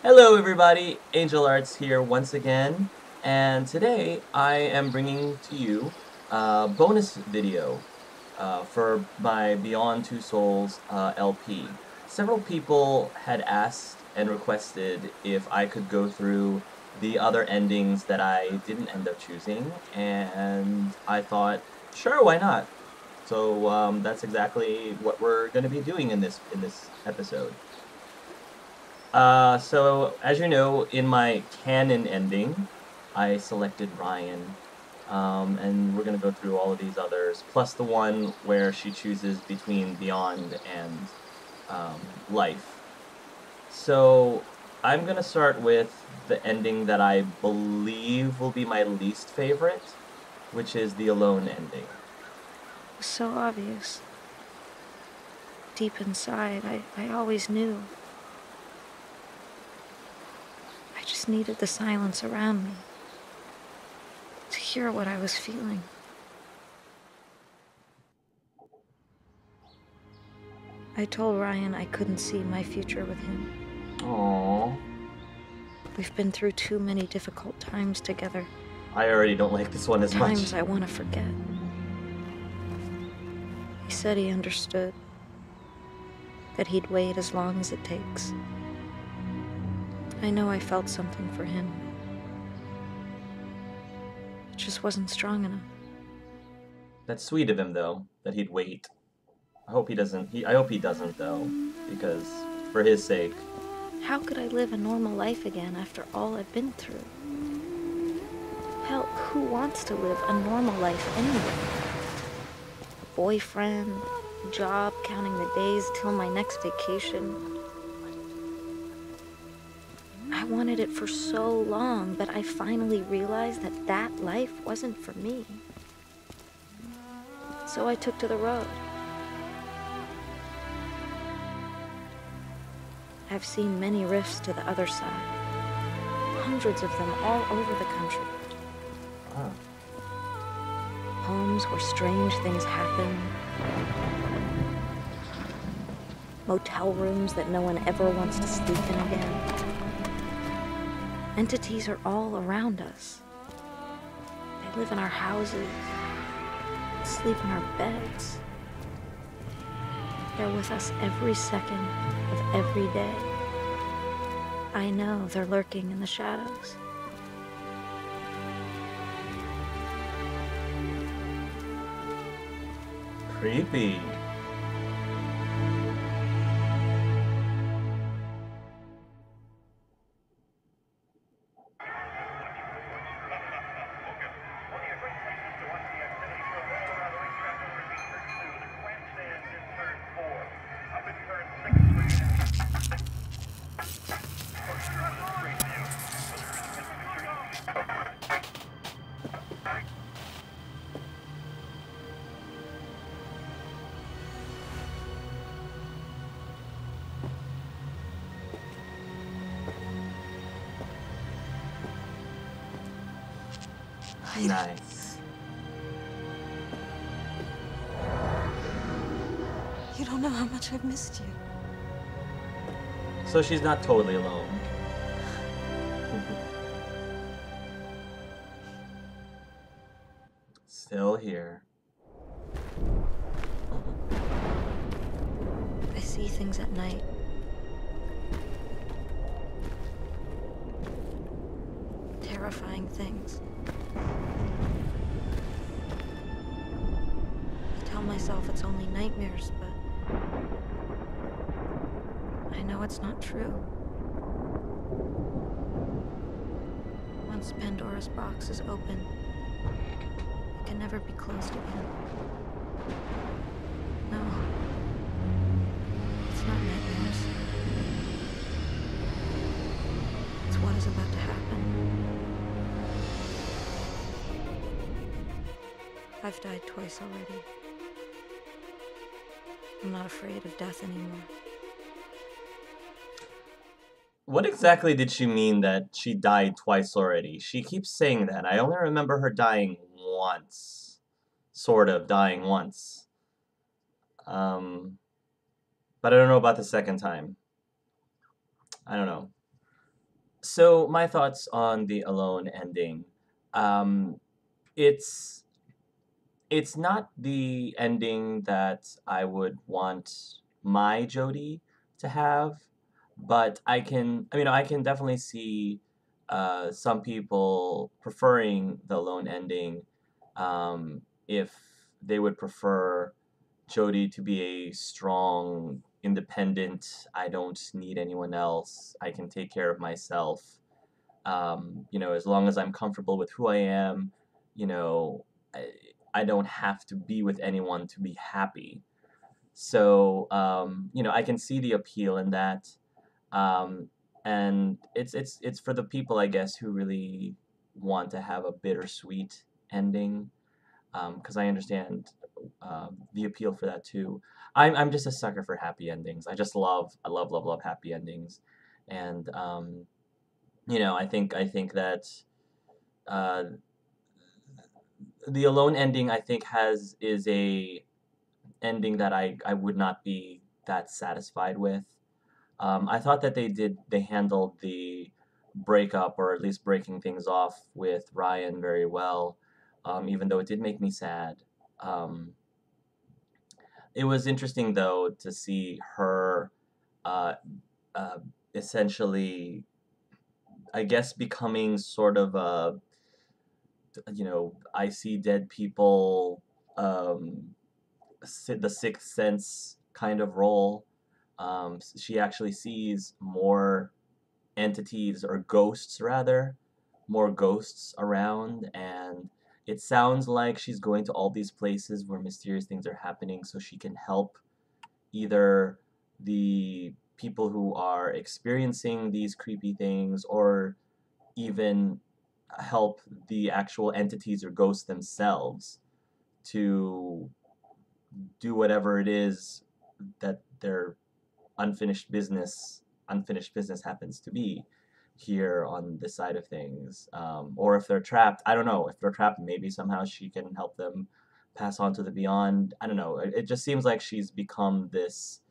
Hello everybody, Angel Arts here once again, and today I am bringing to you a bonus video for my Beyond Two Souls LP. Several people had asked and requested if I could go through the other endings that I didn't end up choosing, and I thought, sure, why not? So that's exactly what we're going to be doing in this episode. So as you know, in my canon ending, I selected Ryan, and we're gonna go through all of these others, plus the one where she chooses between Beyond and Life. So I'm gonna start with the ending that I believe will be my least favorite, which is the Alone ending. So obvious. Deep inside, I always knew. I just needed the silence around me to hear what I was feeling. I told Ryan I couldn't see my future with him. Aww. We've been through too many difficult times together. I already don't like this one as Times much. I want to forget. He said he understood. That he'd wait as long as it takes. I know I felt something for him. It just wasn't strong enough. That's sweet of him though, that he'd wait. I hope he doesn't. I hope he doesn't though, because for his sake. How could I live a normal life again after all I've been through? Hell, who wants to live a normal life anyway? A boyfriend, a job, counting the days till my next vacation. I wanted it for so long, but I finally realized that that life wasn't for me. So I took to the road. I've seen many rifts to the other side. Hundreds of them all over the country. Ah. Homes where strange things happen. Motel rooms that no one ever wants to sleep in again. Entities are all around us. They live in our houses, sleep in our beds. They're with us every second of every day. I know they're lurking in the shadows. Creepy. Nice. You don't know how much I've missed you. So she's not totally alone. Still here. I see things at night. Terrifying things. I tell myself it's only nightmares, but I know it's not true. Once Pandora's box is open, it can never be closed again. No. It's not nightmares. It's what is about to happen. I've died twice already. I'm not afraid of death anymore. What exactly did she mean that she died twice already? She keeps saying that. I only remember her dying once. Sort of dying once. Um, but I don't know about the second time. I don't know. So my thoughts on the Alone ending. Um, it's it's not the ending that I would want my Jodie to have, but I can definitely see some people preferring the Alone ending, if they would prefer Jodie to be a strong, independent, I don't need anyone else, I can take care of myself. As long as I'm comfortable with who I am, you know, I, I don't have to be with anyone to be happy. So, I can see the appeal in that. Um, and it's for the people, I guess, who really want to have a bittersweet ending. Because I understand the appeal for that too. I'm just a sucker for happy endings. I love, love, love happy endings, and I think that uh, the Alone ending, I think, has is a ending that I would not be that satisfied with. I thought that they handled the breakup, or at least breaking things off with Ryan, very well. Even though it did make me sad. Um, it was interesting though to see her uh, uh, essentially, I guess, becoming sort of a, I see dead people, um, the sixth sense kind of role. She actually sees more entities, or ghosts rather, more ghosts around, and it sounds like she's going to all these places where mysterious things are happening so she can help either the people who are experiencing these creepy things, or even help the actual entities or ghosts themselves to do whatever it is that their unfinished business happens to be here on this side of things. Or if they're trapped, I don't know. If they're trapped, maybe somehow she can help them pass on to the beyond. I don't know. It just seems like she's become this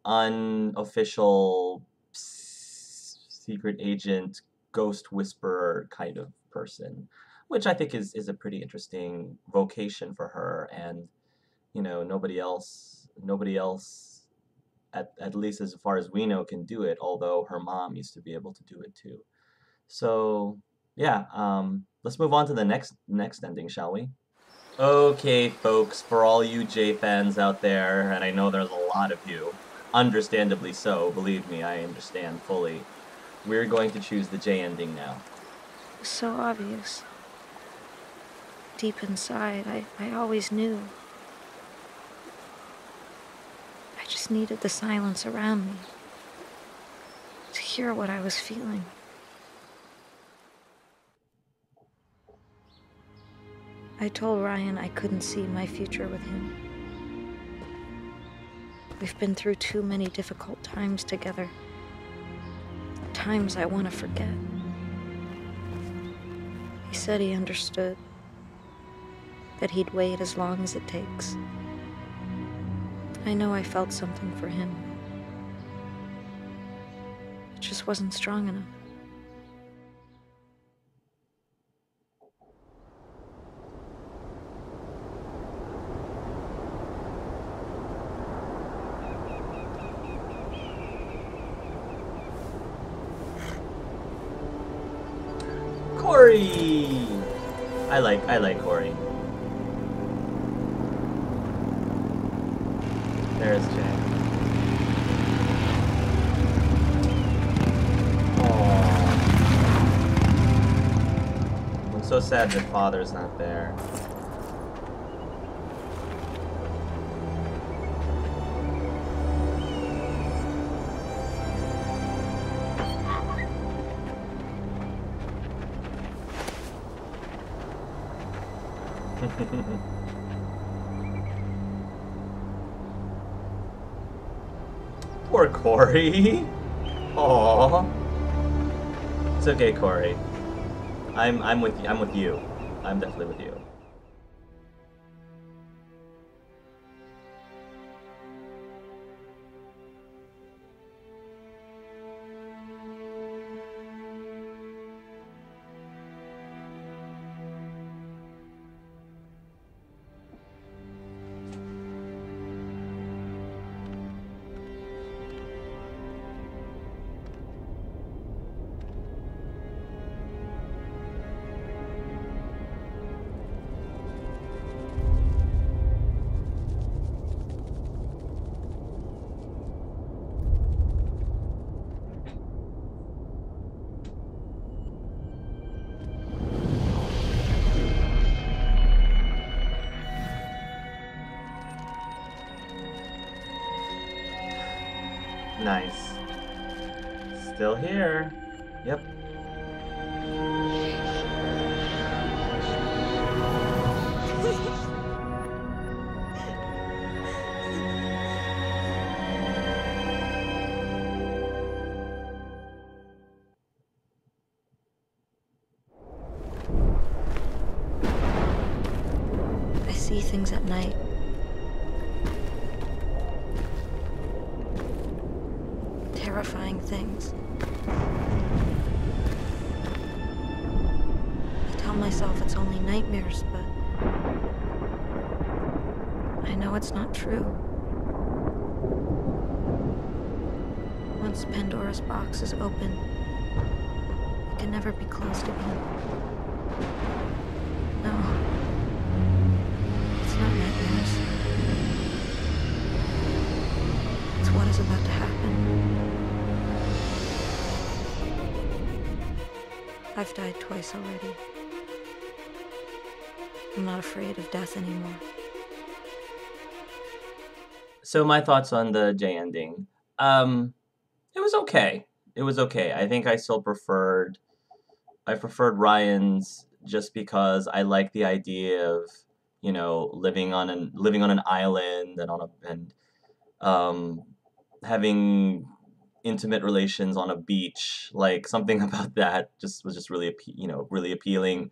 unofficial secret agent, ghost whisperer kind of person, which I think is a pretty interesting vocation for her. And nobody else, at least as far as we know, can do it, although her mom used to be able to do it too. So yeah, let's move on to the next ending, shall we? Okay, folks, for all you J fans out there, and I know there's a lot of you, understandably so, believe me, I understand fully, we're going to choose the J ending now. It was so obvious. Deep inside, I always knew. I just needed the silence around me to hear what I was feeling. I told Ryan I couldn't see my future with him. We've been through too many difficult times together. Times I want to forget. He said he understood. That he'd wait as long as it takes. I know I felt something for him. It just wasn't strong enough. Corey! I like Corey. There's Jay. I'm so sad that father's not there. Poor Corey. Aww. It's okay, Corey. I'm with you. I'm with you. I'm definitely with you. Nice. Still here. Yep. I see things at night. Terrifying things. I tell myself it's only nightmares, but I know it's not true. Once Pandora's box is open, it can never be closed again. No. It's not nightmares. It's what is about to happen. I've died twice already. I'm not afraid of death anymore. So my thoughts on the J ending. It was okay. It was okay. I think I preferred Ryan's just because I like the idea of, you know, living on an island and um having intimate relations on a beach. Like something about that just was just really really appealing.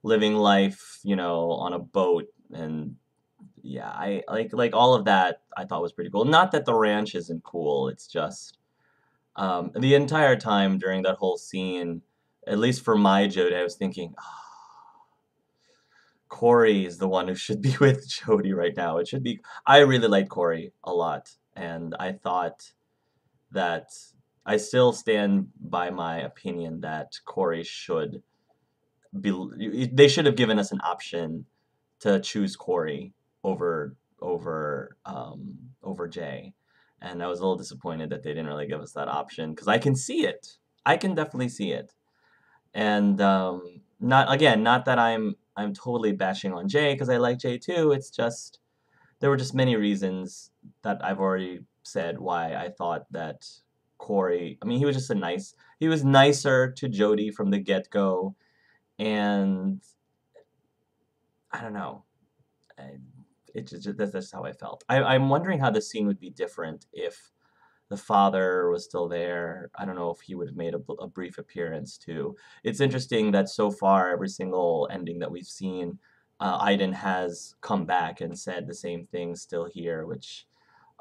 Living life, you know, on a boat and yeah, I like all of that I thought was pretty cool. Not that the ranch isn't cool, it's just the entire time during that whole scene, at least for my Jodie, I was thinking, oh, Corey is the one who should be with Jodie right now. It should be. I really liked Corey a lot, and I thought that I still stand by my opinion that Corey should be. They should have given us an option to choose Corey over Jay. And I was a little disappointed that they didn't really give us that option because I can see it. I can definitely see it. And not that I'm totally bashing on Jay because I like Jay too. It's just there were just many reasons that I've already said why I thought that Corey. I mean, he was just he was nicer to Jodie from the get go, and I don't know. I, that's just how I felt. I'm wondering how the scene would be different if the father was still there. I don't know if he would have made a brief appearance too. It's interesting that so far every single ending that we've seen, Aiden has come back and said the same thing, still here, which,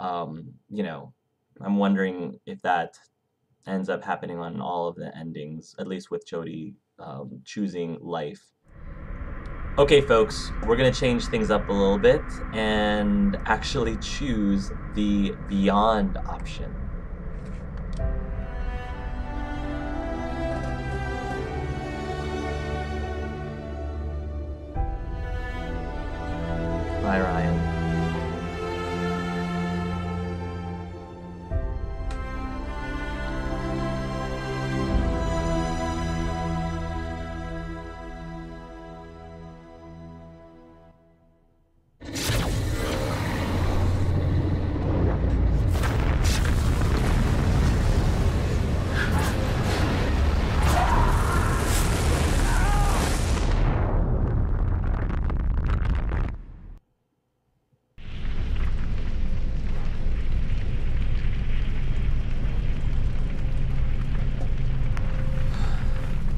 you know, I'm wondering if that ends up happening on all of the endings, at least with Jodie choosing life. Okay, folks, we're going to change things up a little bit and actually choose the Beyond option. Bye, Ryan.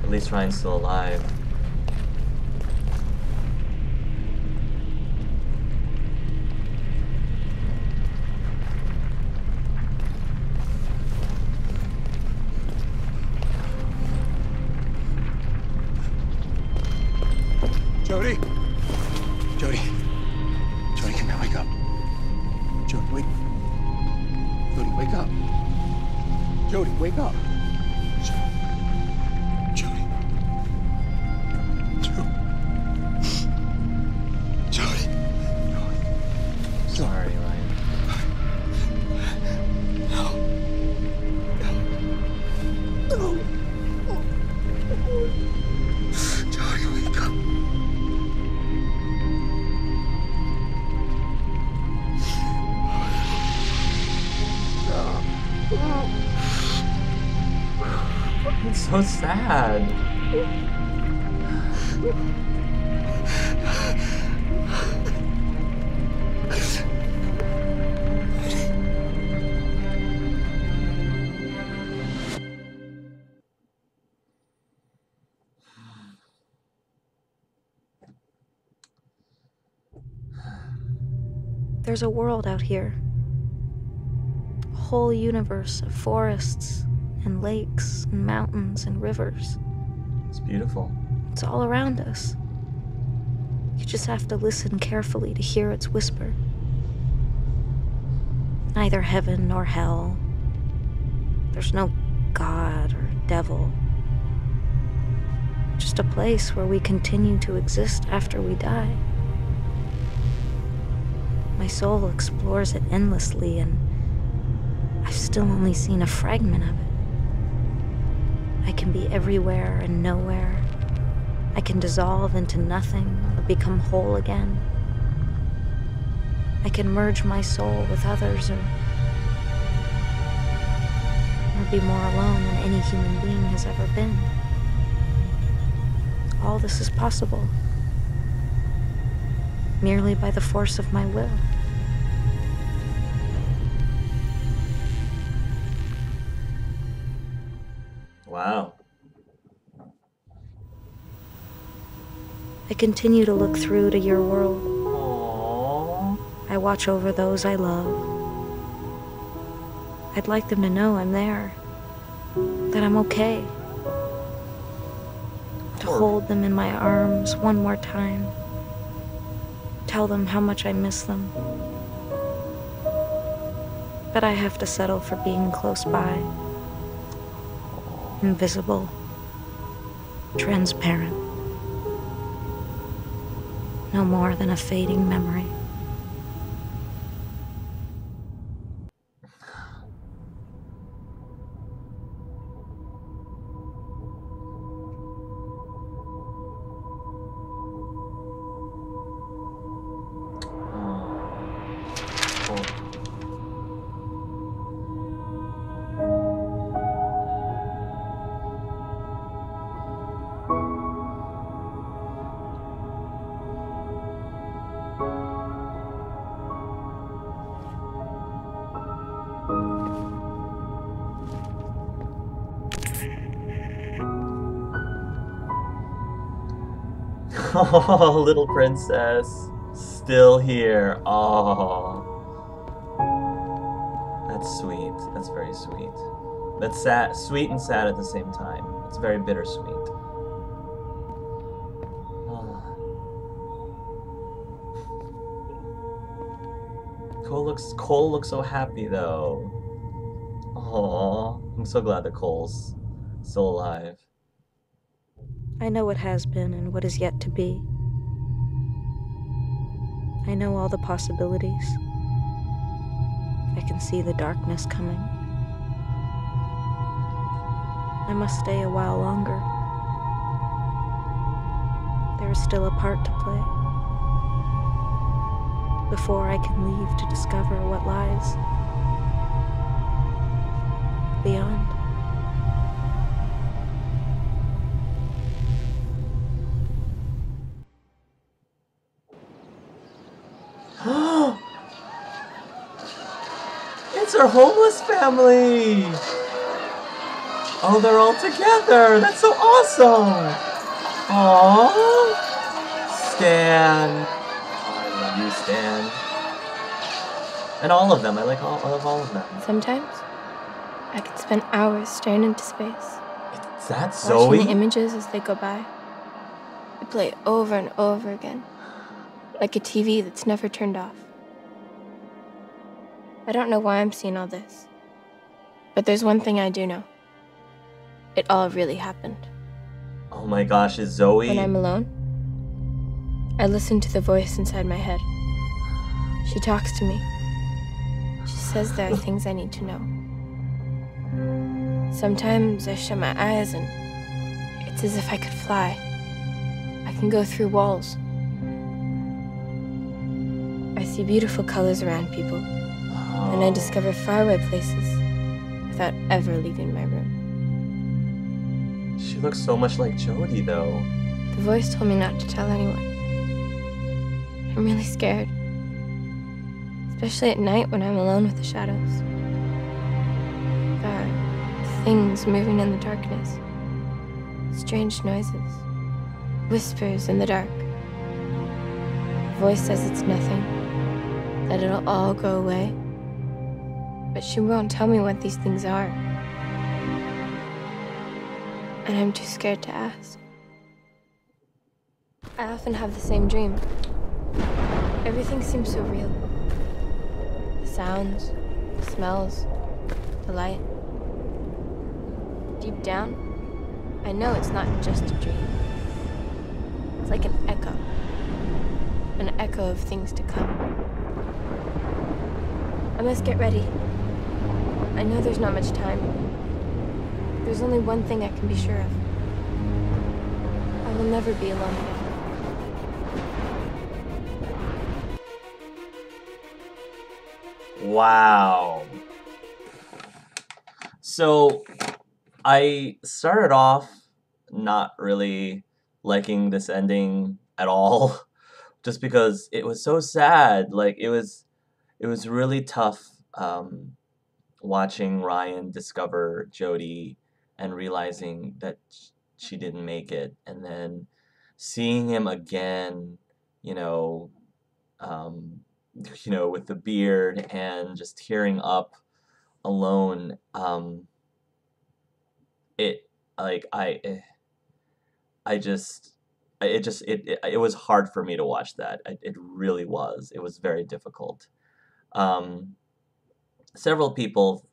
At least Ryan's still alive. Jodie! Jodie! Jodie, come here, wake up. Jodie, wake. Jodie, wake up. Jodie, wake up. Jodie. Jodie. Sorry, Ryan. No. Jodie, wake up. It's so sad. There's a world out here. A whole universe of forests and lakes and mountains and rivers. It's beautiful. It's all around us. You just have to listen carefully to hear its whisper. Neither heaven nor hell. There's no God or devil. Just a place where we continue to exist after we die. My soul explores it endlessly, and I've still only seen a fragment of it. I can be everywhere and nowhere. I can dissolve into nothing or become whole again. I can merge my soul with others or be more alone than any human being has ever been. All this is possible merely by the force of my will. Wow. I continue to look through to your world. Aww. I watch over those I love. I'd like them to know I'm there, that I'm okay. To hold them in my arms one more time. Tell them how much I miss them. But I have to settle for being close by. Invisible. Transparent. No more than a fading memory. Oh, little princess, still here. Oh, that's sweet. That's very sweet. That's sad, sweet and sad at the same time. It's very bittersweet. Oh. Cole looks so happy though. Oh, I'm so glad that Cole's still alive. I know what has been and what is yet to be. I know all the possibilities. I can see the darkness coming. I must stay a while longer. There is still a part to play before I can leave to discover what lies beyond. It's our homeless family! Oh, they're all together! That's so awesome! Aww! Stan! Oh, I love you, Stan. And all of them. I love all of them. Sometimes, I can spend hours staring into space. Is that Zoe? Watching the images as they go by. They play over and over again. Like a TV that's never turned off. I don't know why I'm seeing all this. But there's one thing I do know. It all really happened. Oh my gosh, is Zoe? When I'm alone, I listen to the voice inside my head. She talks to me. She says there are things I need to know. Sometimes I shut my eyes and it's as if I could fly. I can go through walls. I see beautiful colors around people. And I discover faraway places without ever leaving my room. She looks so much like Jodie, though. The voice told me not to tell anyone. I'm really scared. Especially at night when I'm alone with the shadows. There are things moving in the darkness. Strange noises. Whispers in the dark. The voice says it's nothing. That it'll all go away. But she won't tell me what these things are. And I'm too scared to ask. I often have the same dream. Everything seems so real. The sounds, the smells, the light. Deep down, I know it's not just a dream. It's like an echo of things to come. I must get ready. I know there's not much time. There's only one thing I can be sure of. I will never be alone again. Wow. So, I started off not really liking this ending at all, just because it was so sad. Like, it was really tough watching Ryan discover Jodie and realizing that she didn't make it, and then seeing him again, you know, um, with the beard and just tearing up alone. It like I just it was hard for me to watch that. It really was. It was very difficult. Um, Several people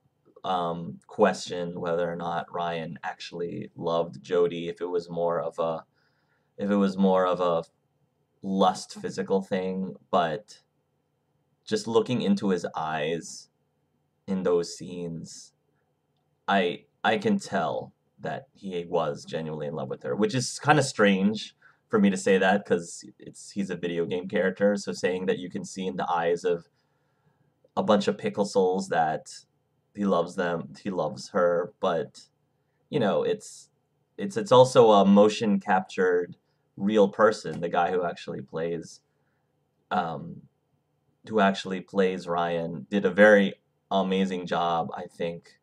questioned whether or not Ryan actually loved Jodie, if it was more of a lust physical thing, but just looking into his eyes in those scenes, I can tell that he was genuinely in love with her, which is kind of strange for me to say that because he's a video game character, so saying that you can see in the eyes of a bunch of pickle souls that he loves her, but it's also a motion captured real person, the guy um who actually plays Ryan did a very amazing job, I think,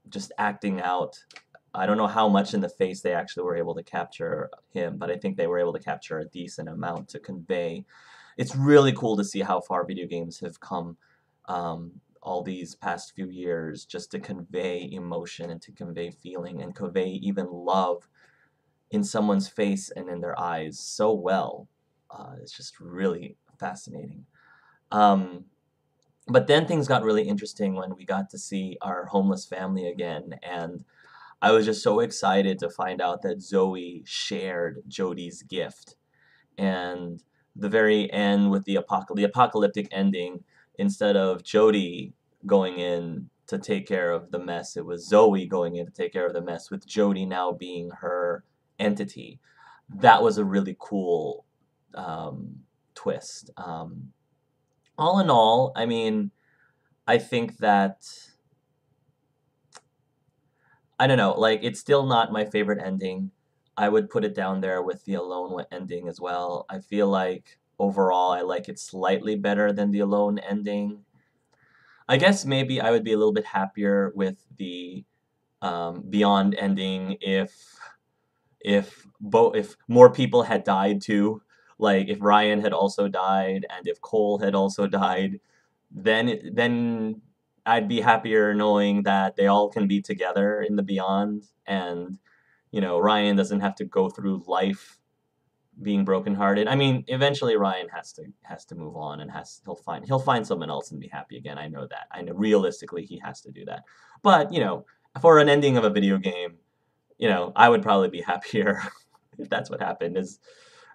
just acting out. I don't know how much in the face they actually were able to capture him, but I think they were able to capture a decent amount to convey. It's really cool to see how far video games have come all these past few years just to convey emotion and to convey feeling and convey even love in someone's face and in their eyes so well. It's just really fascinating. Um, but then things got really interesting when we got to see our homeless family again, and I was just so excited to find out that Zoe shared Jodie's gift. And the very end with the apocalyptic ending, instead of Jodie going in to take care of the mess, it was Zoe going in to take care of the mess, with Jodie now being her entity. That was a really cool twist. All in all, I mean, I think that I don't know, like it's still not my favorite ending. I would put it down there with the Alone ending as well. I feel like overall I like it slightly better than the Alone ending. I guess maybe I would be a little bit happier with the Beyond ending if more people had died too. Like if Ryan had also died and if Cole had also died, then I'd be happier knowing that they all can be together in the Beyond, and Ryan doesn't have to go through life being brokenhearted. I mean, eventually Ryan has to move on and he'll find someone else and be happy again. I know that. I know realistically he has to do that. But, for an ending of a video game, I would probably be happier if that's what happened,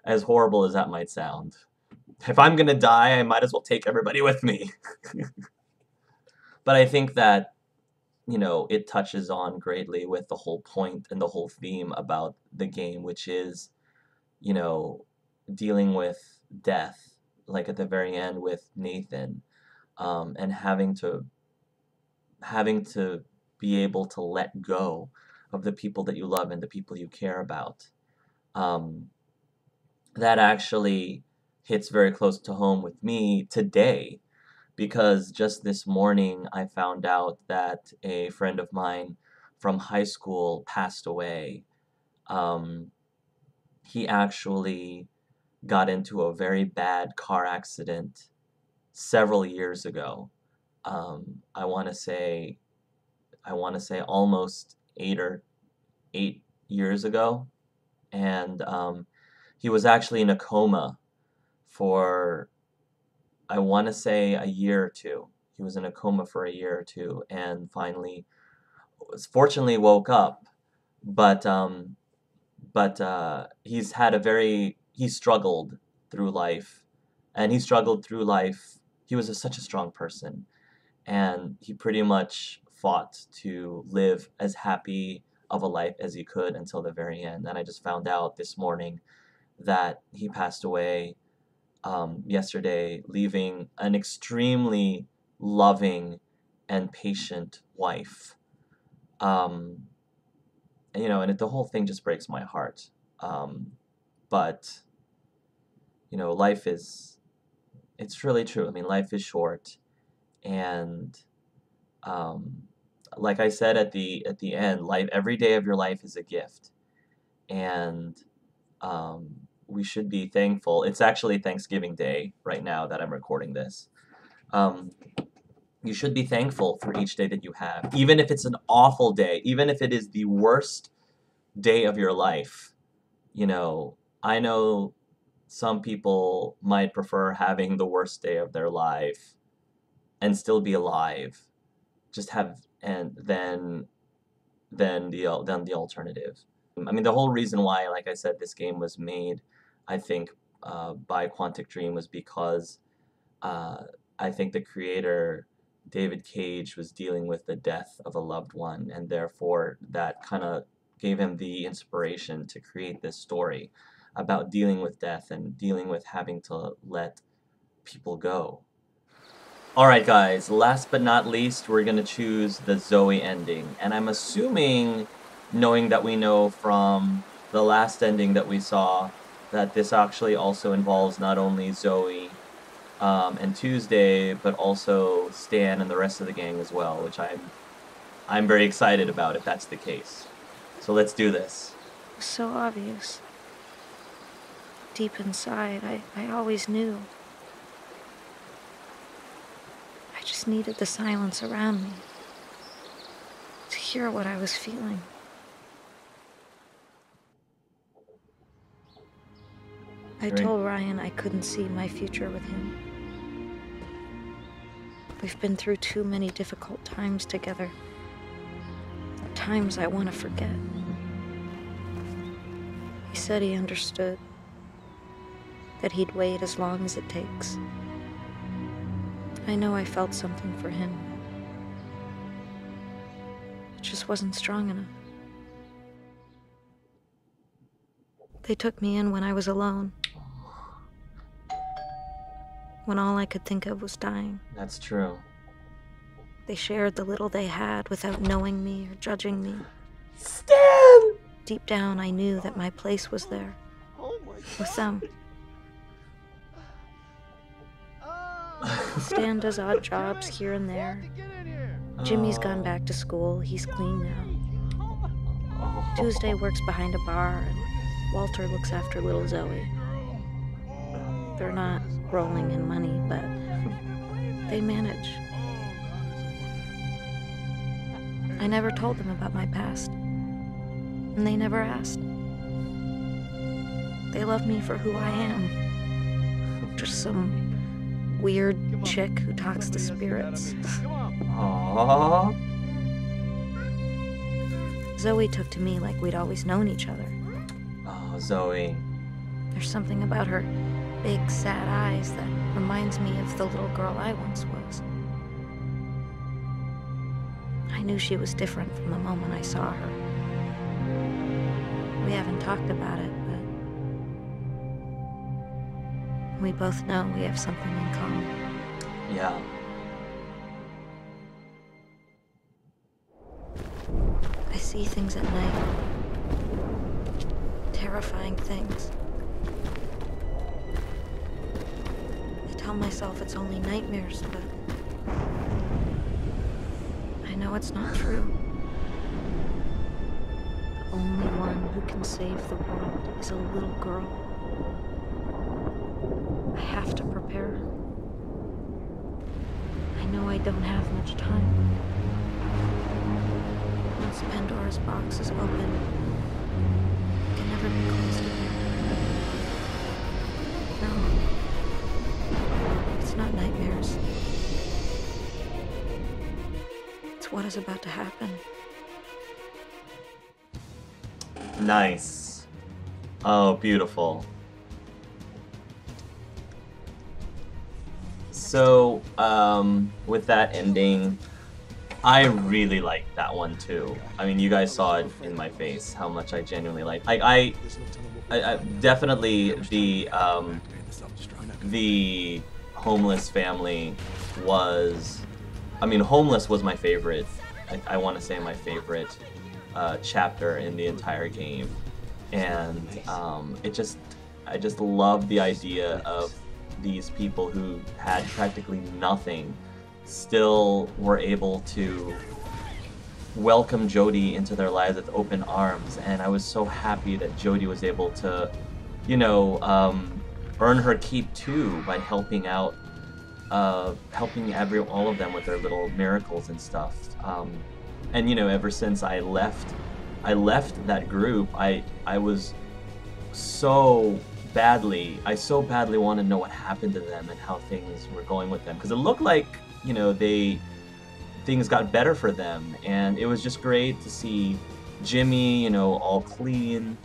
as horrible as that might sound. If I'm gonna die, I might as well take everybody with me. But I think that, it touches on greatly with the whole point and the whole theme about the game, which is, you know, dealing with death, like at the very end with Nathan, and having to be able to let go of the people that you love and the people you care about. That actually hits very close to home with me today, because just this morning I found out that a friend of mine from high school passed away. Um, he actually got into a very bad car accident several years ago. I want to say almost 8 years ago, and he was actually in a coma for, I want to say, a year or two. He was in a coma for a year or two, and finally, fortunately, woke up. But he struggled through life, and he struggled through life. He was such a strong person, and he pretty much fought to live as happy of a life as he could until the very end. And I just found out this morning that he passed away yesterday, leaving an extremely loving and patient wife. Um, and the whole thing just breaks my heart. But life is, it's really true. I mean, life is short, and um, like I said at the end, life, every day of your life is a gift, and we should be thankful. It's actually Thanksgiving Day right now that I'm recording this. Um, you should be thankful for each day that you have, even if it's an awful day, even if it is the worst day of your life. I know some people might prefer having the worst day of their life and still be alive, just have, and then the alternative. I mean, the whole reason why, like I said, this game was made, I think, by Quantic Dream was because uh, I think the creator, David Cage, was dealing with the death of a loved one, and therefore that kind of gave him the inspiration to create this story about dealing with death and dealing with having to let people go. Alright guys, last but not least, we're gonna choose the Zoe ending. And I'm assuming, knowing that we know from the last ending that we saw, that this actually also involves not only Zoe and Tuesday, but also Stan and the rest of the gang as well, which I'm very excited about if that's the case. So let's do this. So obvious. Deep inside, I always knew. I just needed the silence around me to hear what I was feeling. I told Ryan I couldn't see my future with him. We've been through too many difficult times together. Times I want to forget. He said he understood. That he'd wait as long as it takes. I know I felt something for him. It just wasn't strong enough. They took me in when I was alone. When all I could think of was dying. That's true. They shared the little they had without knowing me or judging me. Stan! Deep down, I knew that my place was there. With them. Stan does odd jobs here and there. Jimmy's gone back to school. He's clean now. Tuesday works behind a bar, and Walter looks after little Zoe. They're not rolling in money, but they manage. I never told them about my past, and they never asked. They love me for who I am. Just some weird chick who talks to spirits. Aww. Zoe took to me like we'd always known each other. Oh, Zoe. There's something about her big, sad eyes that reminds me of the little girl I once was. I knew she was different from the moment I saw her. We haven't talked about it, but we both know we have something in common. Yeah. I see things at night. Terrifying things. I tell myself it's only nightmares, but I know it's not true. The only one who can save the world is a little girl. I have to prepare her. I know I don't have much time. Once Pandora's box is open, it can never be closed again. No. It's not nightmares. It's what is about to happen. Nice. Oh, beautiful. So, with that ending, I really liked that one too. I mean, you guys saw it in my face how much I genuinely liked. I definitely the homeless family was. I mean, homeless was my favorite. I want to say my favorite chapter in the entire game, and I just love the idea of these people who had practically nothing still were able to welcome Jodie into their lives with open arms, and I was so happy that Jodie was able to, you know, earn her keep too by helping out, helping all of them with their little miracles and stuff. And you know, ever since I left that group, I was I so badly wanted to know what happened to them and how things were going with them, because it looked like, you know, things got better for them, and it was just great to see Jimmy, you know, all cleaned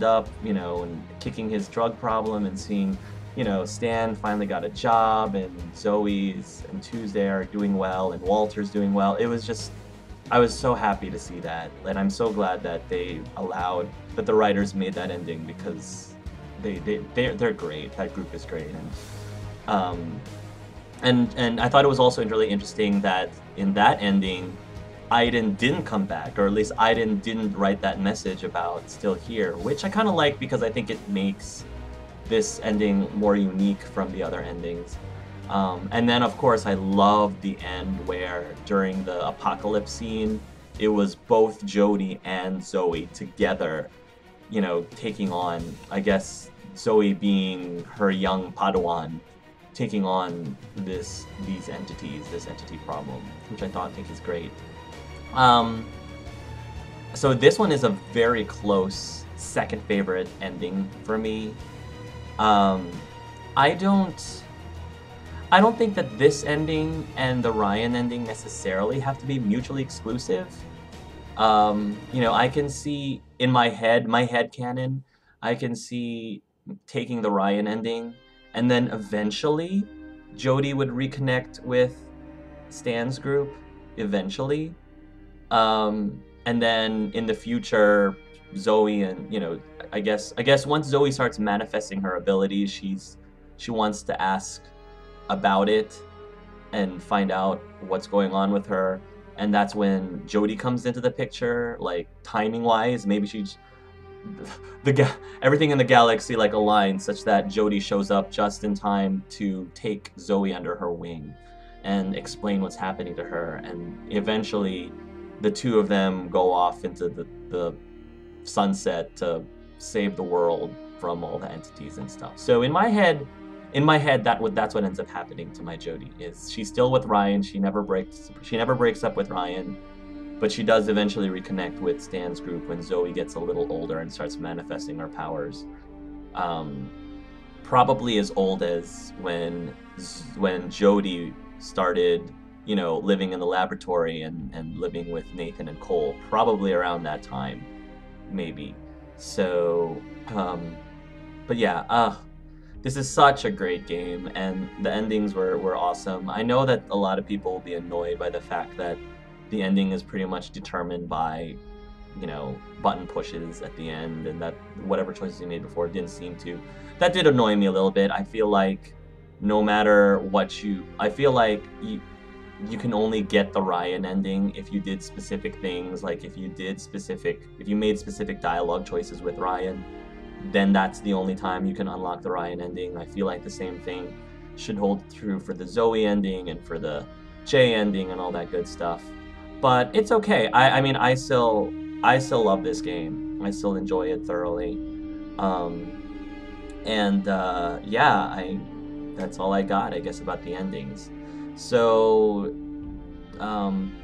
up, you know, and kicking his drug problem, and seeing, you know, Stan finally got a job, and Zoe's and Tuesday are doing well, and Walter's doing well. It was just, I was so happy to see that, and I'm so glad that that the writers made that ending, because they're great. That group is great, and I thought it was also really interesting that in that ending, Aiden didn't come back, or at least Aiden didn't write that message about still here, which I kind of like, because I think it makes this ending more unique from the other endings. And then, of course, I love the end where during the apocalypse scene, it was both Jodie and Zoe together, you know, taking on, I guess, Zoe being her young Padawan, taking on this entity problem, which I think is great. So this one is a very close second favorite ending for me. I don't think that this ending and the Ryan ending necessarily have to be mutually exclusive. You know, I can see in my head canon, I can see taking the Ryan ending, and then eventually Jodie would reconnect with Stan's group eventually. And then in the future, Zoe and, you know, I guess once Zoe starts manifesting her abilities, she wants to ask about it and find out what's going on with her, and that's when Jodie comes into the picture, like timing wise. Maybe everything in the galaxy like aligns such that Jodie shows up just in time to take Zoe under her wing and explain what's happening to her, and eventually the two of them go off into the sunset to save the world from all the entities and stuff. So in my head, that's what ends up happening to my Jodie. Is she's still with Ryan? She never breaks up with Ryan, but she does eventually reconnect with Stan's group when Zoe gets a little older and starts manifesting her powers. Probably as old as when Jodie started, you know, living in the laboratory and living with Nathan and Cole. Probably around that time, maybe. So, but yeah, this is such a great game, and the endings were awesome. I know that a lot of people will be annoyed by the fact that the ending is pretty much determined by, you know, button pushes at the end, and that whatever choices you made before didn't seem to. That did annoy me a little bit. I feel like no matter what you can only get the Ryan ending if you did specific things, like if you made specific dialogue choices with Ryan, then that's the only time you can unlock the Ryan ending. I feel like the same thing should hold true for the Zoe ending and for the Jay ending and all that good stuff. But it's okay. I mean, I still love this game. I still enjoy it thoroughly. Um, and yeah, that's all I got, I guess, about the endings. So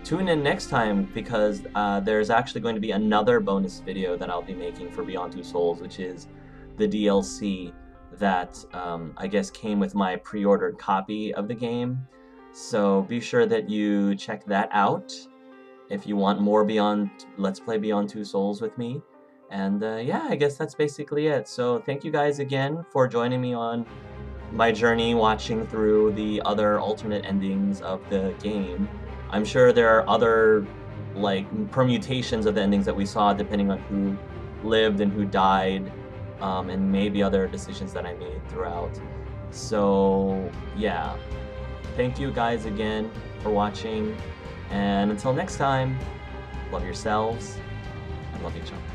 tune in next time, because there's actually going to be another bonus video that I'll be making for Beyond Two Souls, which is the DLC that I guess came with my pre-ordered copy of the game. So be sure that you check that out if you want more Let's Play Beyond Two Souls with me. And yeah, I guess that's basically it. So thank you guys again for joining me on my journey watching through the other alternate endings of the game. I'm sure there are other like permutations of the endings that we saw depending on who lived and who died, and maybe other decisions that I made throughout. So yeah, thank you guys again for watching, and until next time, love yourselves and love each other.